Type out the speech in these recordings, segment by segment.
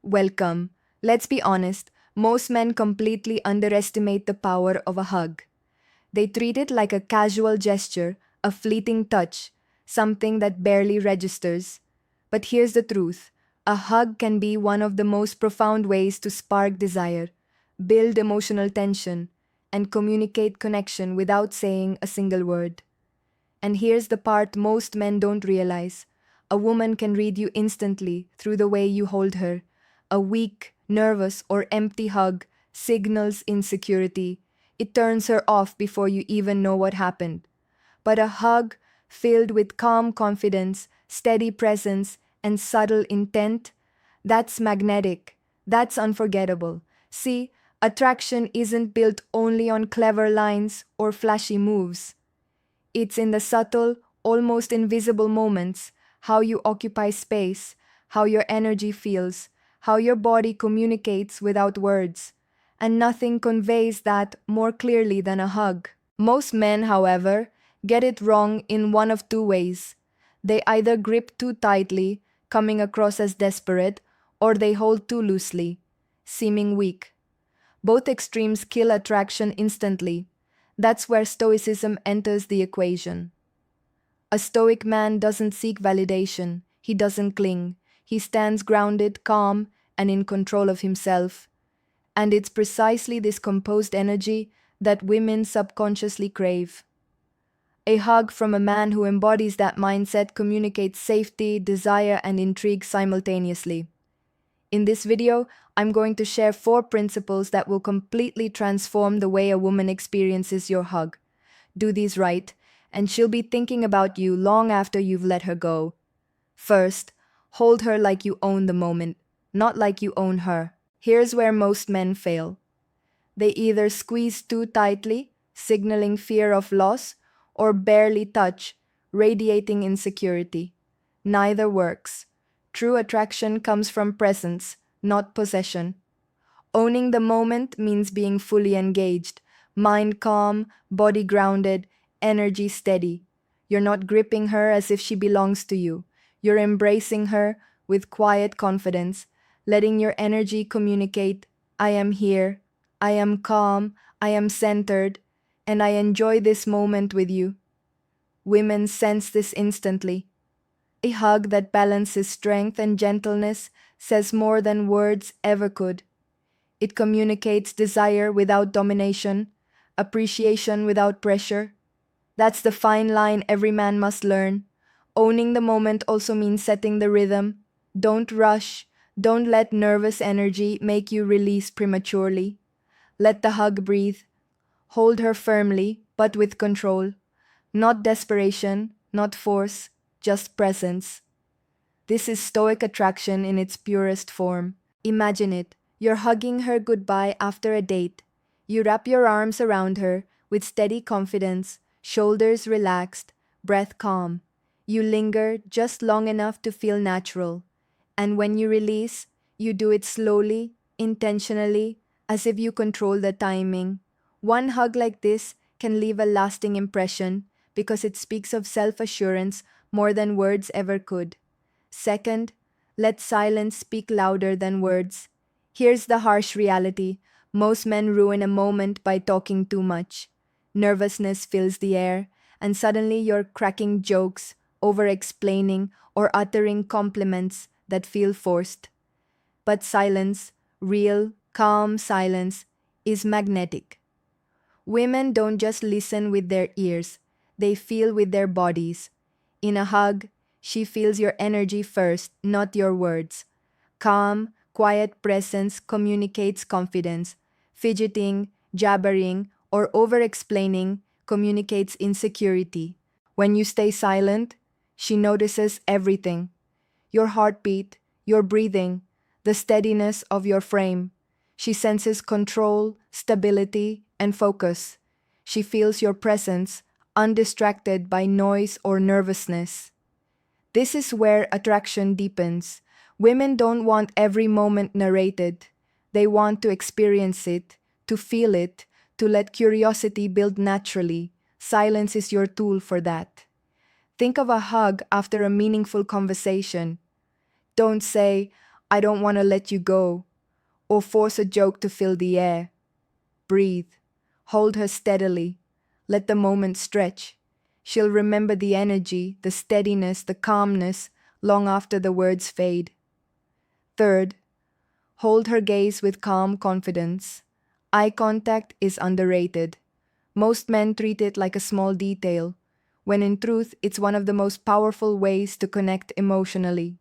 welcome. Let's be honest, most men completely underestimate the power of a hug. They treat it like a casual gesture, a fleeting touch, something that barely registers. But here's the truth: a hug can be one of the most profound ways to spark desire, build emotional tension, and communicate connection without saying a single word. And here's the part most men don't realize: a woman can read you instantly through the way you hold her. A weak, nervous, or empty hug signals insecurity. It turns her off before you even know what happened. But a hug filled with calm confidence, steady presence, and subtle intent, that's magnetic. That's unforgettable. See, attraction isn't built only on clever lines or flashy moves. It's in the subtle, almost invisible moments: how you occupy space, how your energy feels, how your body communicates without words. And nothing conveys that more clearly than a hug. Most men, however, get it wrong in one of two ways. They either grip too tightly, coming across as desperate, or they hold too loosely, seeming weak. Both extremes kill attraction instantly. That's where stoicism enters the equation. A stoic man doesn't seek validation, he doesn't cling. He stands grounded, calm, and in control of himself. And it's precisely this composed energy that women subconsciously crave. A hug from a man who embodies that mindset communicates safety, desire, and intrigue simultaneously. In this video, I'm going to share 4 principles that will completely transform the way a woman experiences your hug. Do these right, and she'll be thinking about you long after you've let her go. First, hold her like you own the moment, not like you own her. Here's where most men fail. They either squeeze too tightly, signaling fear of loss, or barely touch, radiating insecurity. Neither works. True attraction comes from presence, not possession. Owning the moment means being fully engaged, mind calm, body grounded, energy steady. You're not gripping her as if she belongs to you. You're embracing her with quiet confidence, letting your energy communicate: I am here, I am calm, I am centered, and I enjoy this moment with you. Women sense this instantly. A hug that balances strength and gentleness says more than words ever could. It communicates desire without domination, appreciation without pressure. That's the fine line every man must learn. Owning the moment also means setting the rhythm. Don't rush. Don't let nervous energy make you release prematurely. Let the hug breathe. Hold her firmly, but with control. Not desperation, not force, just presence. This is stoic attraction in its purest form. Imagine it. You're hugging her goodbye after a date. You wrap your arms around her with steady confidence, shoulders relaxed, breath calm. You linger just long enough to feel natural. And when you release, you do it slowly, intentionally, as if you control the timing. One hug like this can leave a lasting impression because it speaks of self assurance more than words ever could. Second, let silence speak louder than words. Here's the harsh reality: most men ruin a moment by talking too much. Nervousness fills the air, and suddenly you're cracking jokes, over explaining, or uttering compliments that feel forced. But silence, real, calm silence, is magnetic. Women don't just listen with their ears, they feel with their bodies. In a hug, she feels your energy first, not your words. Calm, quiet presence communicates confidence. Fidgeting, jabbering, or over explaining communicates insecurity. When you stay silent, she notices everything: your heartbeat, your breathing, the steadiness of your frame. She senses control, stability, and focus. She feels your presence, undistracted by noise or nervousness. This is where attraction deepens. Women don't want every moment narrated. They want to experience it, to feel it, to let curiosity build naturally. Silence is your tool for that. Think of a hug after a meaningful conversation. Don't say, I don't want to let you go, or force a joke to fill the air. Breathe. Hold her steadily. Let the moment stretch. She'll remember the energy, the steadiness, the calmness, long after the words fade. Third, hold her gaze with calm confidence. Eye contact is underrated. Most men treat it like a small detail, when in truth it's one of the most powerful ways to connect emotionally.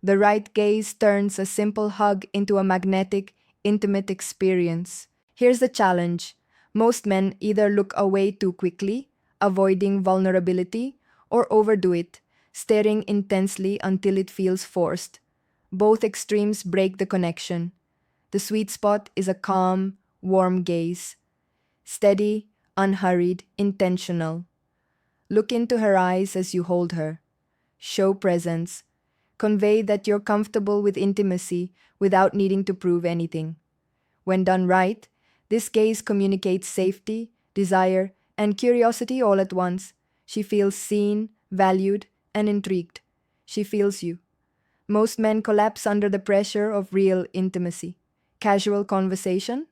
The right gaze turns a simple hug into a magnetic, intimate experience. Here's the challenge. Most men either look away too quickly, avoiding vulnerability, or overdo it, staring intensely until it feels forced. Both extremes break the connection. The sweet spot is a calm, warm gaze. Steady, unhurried, intentional. Look into her eyes as you hold her. Show presence. Convey that you're comfortable with intimacy without needing to prove anything. When done right, this gaze communicates safety, desire, and curiosity all at once. She feels seen, valued, and intrigued. She feels you. Most men collapse under the pressure of real intimacy. Casual conversation?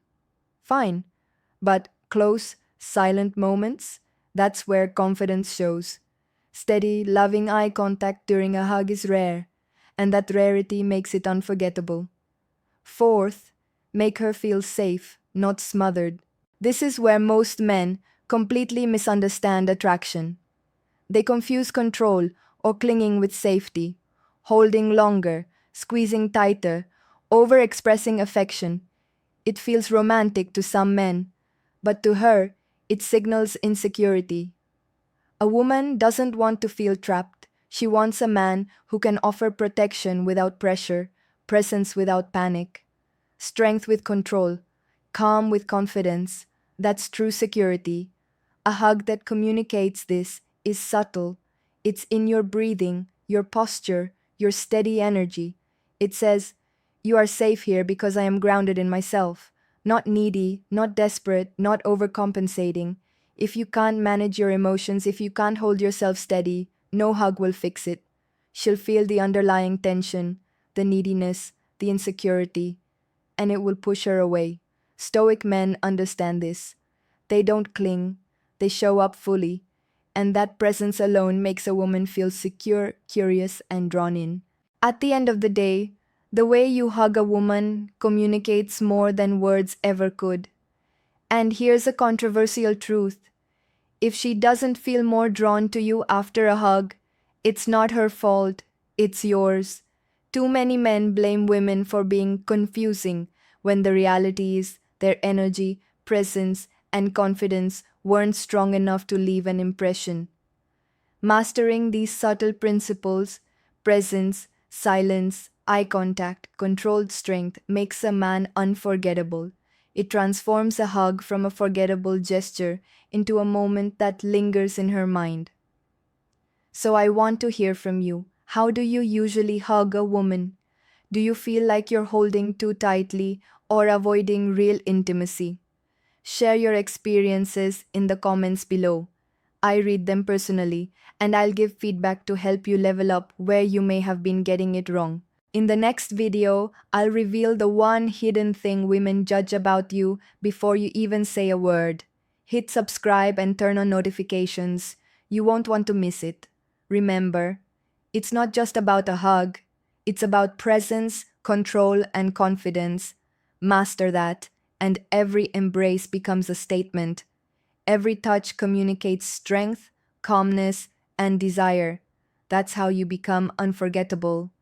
Fine. But close, silent moments? That's where confidence shows. Steady, loving eye contact during a hug is rare, and that rarity makes it unforgettable. Fourth, make her feel safe, not smothered. This is where most men completely misunderstand attraction. They confuse control or clinging with safety, holding longer, squeezing tighter, over-expressing affection. It feels romantic to some men, but to her, it signals insecurity. A woman doesn't want to feel trapped. She wants a man who can offer protection without pressure, presence without panic, strength with control, calm with confidence. That's true security. A hug that communicates this is subtle. It's in your breathing, your posture, your steady energy. It says, "You are safe here because I am grounded in myself." Not needy, not desperate, not overcompensating. If you can't manage your emotions, if you can't hold yourself steady, no hug will fix it. She'll feel the underlying tension, the neediness, the insecurity, and it will push her away. Stoic men understand this. They don't cling, they show up fully, and that presence alone makes a woman feel secure, curious, and drawn in. At the end of the day, the way you hug a woman communicates more than words ever could. And here's a controversial truth. If she doesn't feel more drawn to you after a hug, it's not her fault, it's yours. Too many men blame women for being confusing when the reality is their energy, presence, and confidence weren't strong enough to leave an impression. Mastering these subtle principles, presence, silence, eye contact, controlled strength, makes a man unforgettable. It transforms a hug from a forgettable gesture into a moment that lingers in her mind. So I want to hear from you. How do you usually hug a woman? Do you feel like you're holding too tightly or avoiding real intimacy? Share your experiences in the comments below. I read them personally, and I'll give feedback to help you level up where you may have been getting it wrong. In the next video, I'll reveal the one hidden thing women judge about you before you even say a word. Hit subscribe and turn on notifications. You won't want to miss it. Remember, it's not just about a hug. It's about presence, control, and confidence. Master that, and every embrace becomes a statement. Every touch communicates strength, calmness, and desire. That's how you become unforgettable.